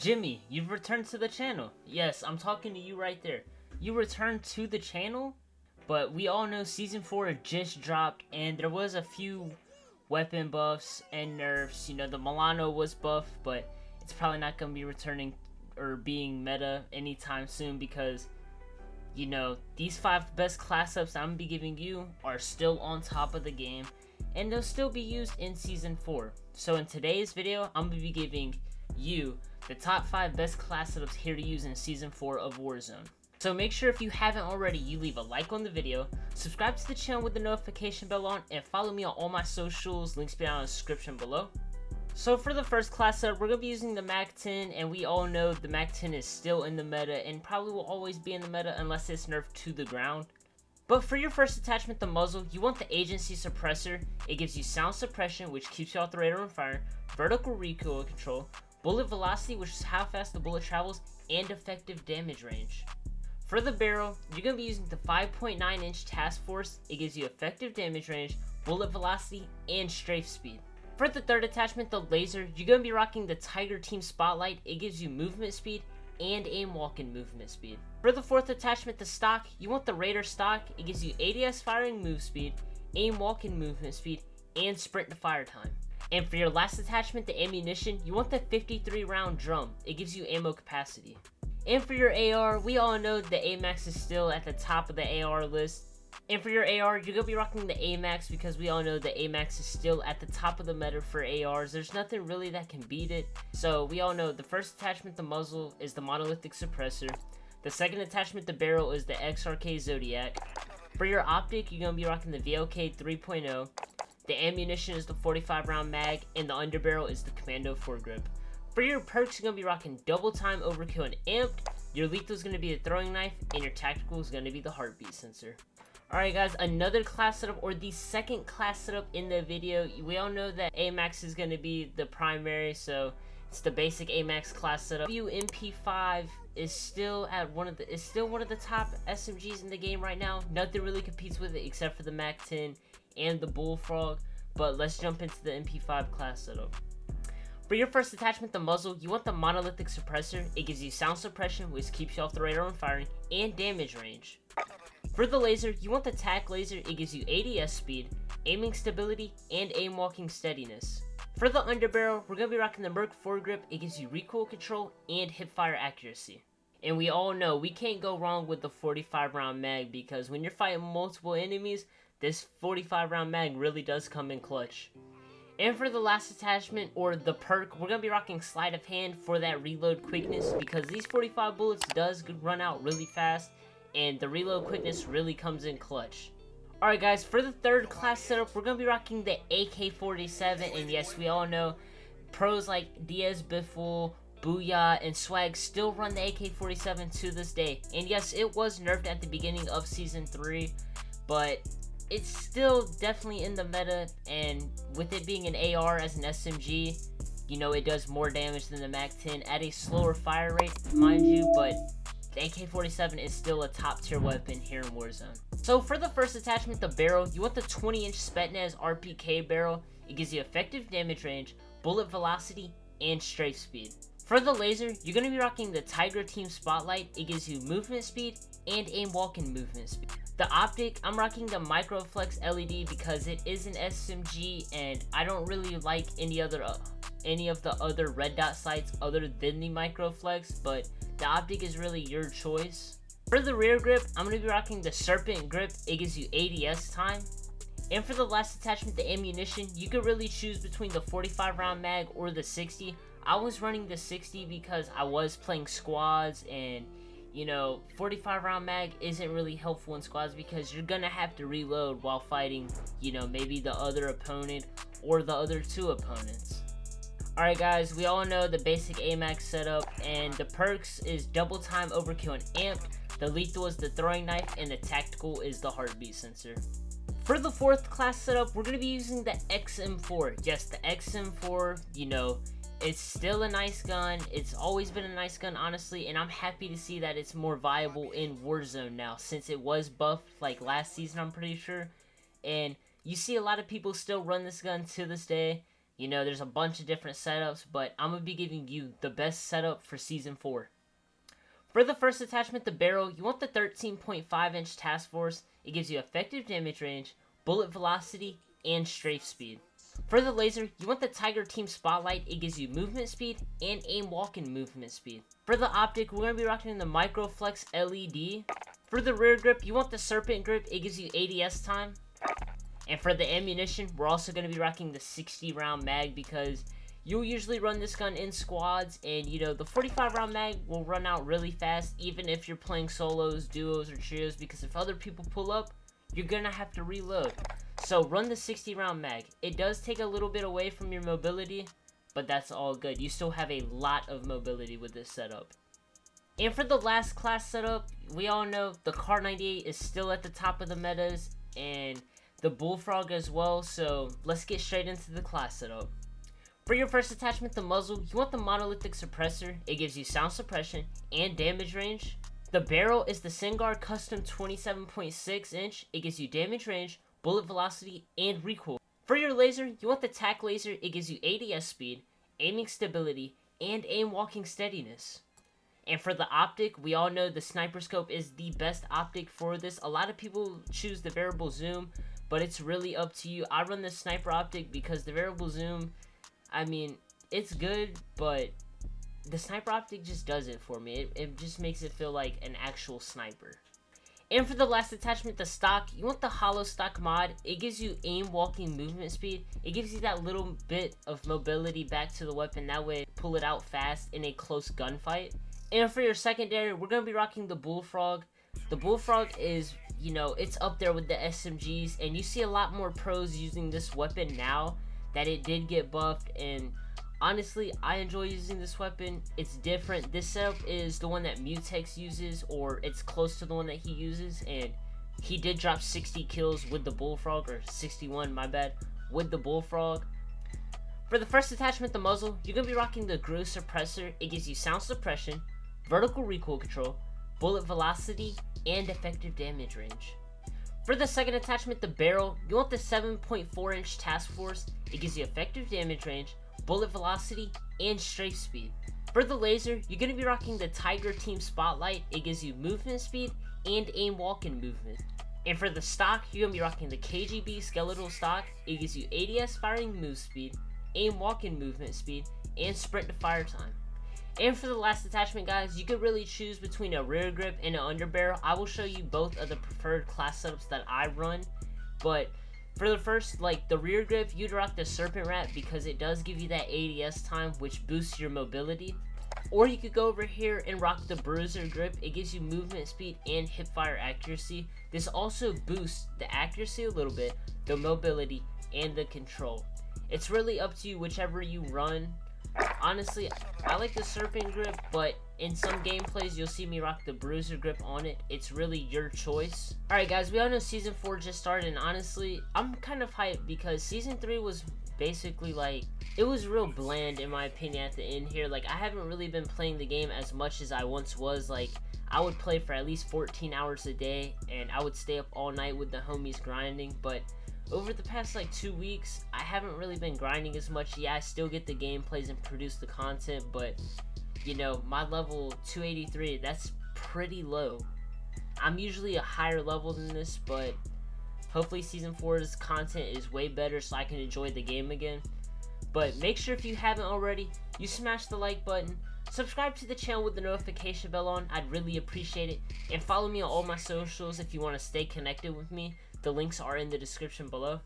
Jimmy, you've returned to the channel. Yes, I'm talking to you right there. You returned to the channel, but we all know Season 4 just dropped, and there was a few weapon buffs and nerfs. You know, the Milano was buffed, but it's probably not going to be returning or being meta anytime soon because, you know, these 5 best class ups I'm going to be giving you are still on top of the game, and they'll still be used in Season 4. So in today's video, I'm going to be giving you the top 5 best class setups here to use in Season 4 of Warzone. So make sure if you haven't already, you leave a like on the video, subscribe to the channel with the notification bell on, and follow me on all my socials, links be down in the description below. So for the first class setup, we're going to be using the Mac10, and we all know the Mac10 is still in the meta, and probably will always be in the meta unless it's nerfed to the ground. But for your first attachment, the muzzle, you want the agency suppressor. It gives you sound suppression, which keeps you off the radar and fire, vertical recoil control, bullet velocity, which is how fast the bullet travels, and effective damage range. For the barrel, you're going to be using the 5.9 inch task force. It gives you effective damage range, bullet velocity, and strafe speed. For the third attachment, the laser, you're going to be rocking the Tiger Team Spotlight. It gives you movement speed and aim walking movement speed. For the fourth attachment, the stock, you want the Raider stock. It gives you ADS firing move speed, aim walking movement speed, and sprint to fire time. And for your last attachment, the ammunition, you want the 53 round drum. It gives you ammo capacity. And for your AR, we all know the AMAX is still at the top of the AR list. And for your AR, you're going to be rocking the AMAX because we all know the AMAX is still at the top of the meta for ARs. There's nothing really that can beat it. So we all know the first attachment, the muzzle, is the monolithic suppressor. The second attachment, the barrel, is the XRK Zodiac. For your optic, you're going to be rocking the VLK 3.0. The ammunition is the 45 round mag, and the underbarrel is the Commando foregrip. For your perks, you're going to be rocking double time overkill and amped. Your lethal is going to be the throwing knife, and your tactical is going to be the heartbeat sensor. Alright guys, another class setup, or the second class setup in the video. We all know that AMAX is going to be the primary, so it's the basic AMAX class setup. MP5 is still one of the top SMGs in the game right now. Nothing really competes with it except for the Mac10 and the Bullfrog, but let's jump into the MP5 class setup. For your first attachment, the muzzle, you want the monolithic suppressor. It gives you sound suppression, which keeps you off the radar when firing, and damage range. For the laser, you want the TAC laser. It gives you ADS speed, aiming stability, and aim walking steadiness. For the underbarrel, we're going to be rocking the Merc foregrip. It gives you recoil control and hipfire accuracy. And we all know we can't go wrong with the 45 round mag because when you're fighting multiple enemies, this 45 round mag really does come in clutch. And for the last attachment, or the perk, we're going to be rocking sleight of hand for that reload quickness because these 45 bullets does run out really fast, and the reload quickness really comes in clutch. Alright guys, for the third class setup, we're going to be rocking the AK47, and yes, we all know pros like Diaz Biffle, Booyah, and Swag still run the AK47 to this day. And yes, it was nerfed at the beginning of Season 3, but it's still definitely in the meta, and with it being an AR as an SMG, you know, it does more damage than the Mac10 at a slower fire rate, mind you, but the AK-47 is still a top tier weapon here in Warzone. So for the first attachment, the barrel, you want the 20 inch Spetsnaz RPK barrel. It gives you effective damage range, bullet velocity, and strafe speed. For the laser, you're going to be rocking the Tiger Team Spotlight. It gives you movement speed and aim walking movement speed. The optic, I'm rocking the Microflex LED because it is an SMG, and I don't really like any of the other red dot sights other than the Microflex, but the optic is really your choice. For the rear grip, I'm going to be rocking the Serpent grip. It gives you ADS time. And for the last attachment, the ammunition, you could really choose between the 45 round mag or the 60. I was running the 60 because I was playing squads, and you know, 45 round mag isn't really helpful in squads because you're gonna have to reload while fighting, you know, maybe the other opponent or the other 2 opponents. Alright guys, we all know the basic AMAX setup, and the perks is double time overkill and amped, the lethal is the throwing knife, and the tactical is the heartbeat sensor. For the fourth class setup, we're going to be using the XM4. Yes, the XM4, you know, it's still a nice gun. It's always been a nice gun, honestly, and I'm happy to see that it's more viable in Warzone now since it was buffed like last season, I'm pretty sure. And you see a lot of people still run this gun to this day. You know, there's a bunch of different setups, but I'm going to be giving you the best setup for Season 4. For the first attachment, the barrel, you want the 13.5-inch task force. It gives you effective damage range, bullet velocity, and strafe speed. For the laser, you want the Tiger Team Spotlight. It gives you movement speed and aim walk-in movement speed. For the optic, we're going to be rocking the Microflex LED. For the rear grip, you want the Serpent grip. It gives you ADS time. And for the ammunition, we're also going to be rocking the 60-round mag because you'll usually run this gun in squads, and you know, the 45-round mag will run out really fast even if you're playing solos, duos, or trios, because if other people pull up, you're going to have to reload. So run the 60-round mag. It does take a little bit away from your mobility, but that's all good. You still have a lot of mobility with this setup. And for the last class setup, we all know the Kar98 is still at the top of the metas, and the Bullfrog as well, so let's get straight into the class setup. For your first attachment, the muzzle, you want the monolithic suppressor. It gives you sound suppression and damage range. The barrel is the Singar Custom 27.6 inch. It gives you damage range, bullet velocity, and recoil. For your laser, you want the tac laser. It gives you ADS speed, aiming stability, and aim walking steadiness. And for the optic, we all know the sniper scope is the best optic for this. A lot of people choose the variable zoom, but it's really up to you. I run the sniper optic because the variable zoom, I mean, it's good, but the sniper optic just does it for me. It just makes it feel like an actual sniper. And for the last attachment, the stock, you want the hollow stock mod. It gives you aim walking movement speed. It gives you that little bit of mobility back to the weapon. That way, pull it out fast in a close gunfight. And for your secondary, we're going to be rocking the Bullfrog. The Bullfrog is, you know, it's up there with the SMGs. And you see a lot more pros using this weapon now that it did get buffed, and honestly, I enjoy using this weapon. It's different. This setup is the one that Mutex uses, or it's close to the one that he uses, and he did drop 60 kills with the Bullfrog, or 61, my bad, with the Bullfrog. For the first attachment, the muzzle, you're going to be rocking the Groove Suppressor. It gives you sound suppression, vertical recoil control, bullet velocity, and effective damage range. For the second attachment, the barrel, you want the 7.4-inch task force. It gives you effective damage range, bullet velocity, and strafe speed. For the laser, you're going to be rocking the Tiger Team Spotlight. It gives you movement speed and aim walk-in movement. And for the stock, you're going to be rocking the KGB Skeletal Stock. It gives you ADS firing move speed, aim walk-in movement speed, and sprint to fire time. And for the last attachment, guys, you could really choose between a rear grip and an underbarrel. I will show you both of the preferred class setups that I run. But for the first, like the rear grip, you'd rock the Serpent Wrap because it does give you that ADS time, which boosts your mobility. Or you could go over here and rock the Bruiser grip. It gives you movement speed and hipfire accuracy. This also boosts the accuracy a little bit, the mobility, and the control. It's really up to you whichever you run. Honestly, I like the Serpent grip, but in some gameplays you'll see me rock the Bruiser grip on it. It's really your choice. Alright guys, we all know Season 4 just started, and honestly, I'm kind of hyped because Season 3 was basically like, it was real bland in my opinion at the end here. Like, I haven't really been playing the game as much as I once was. Like, I would play for at least 14 hours a day, and I would stay up all night with the homies grinding, but over the past like 2 weeks, I haven't really been grinding as much. Yeah, I still get the gameplays and produce the content, but you know, my level 283, that's pretty low. I'm usually a higher level than this, but hopefully Season 4's content is way better so I can enjoy the game again. But make sure if you haven't already, you smash the like button, subscribe to the channel with the notification bell on, I'd really appreciate it, and follow me on all my socials if you want to stay connected with me. The links are in the description below.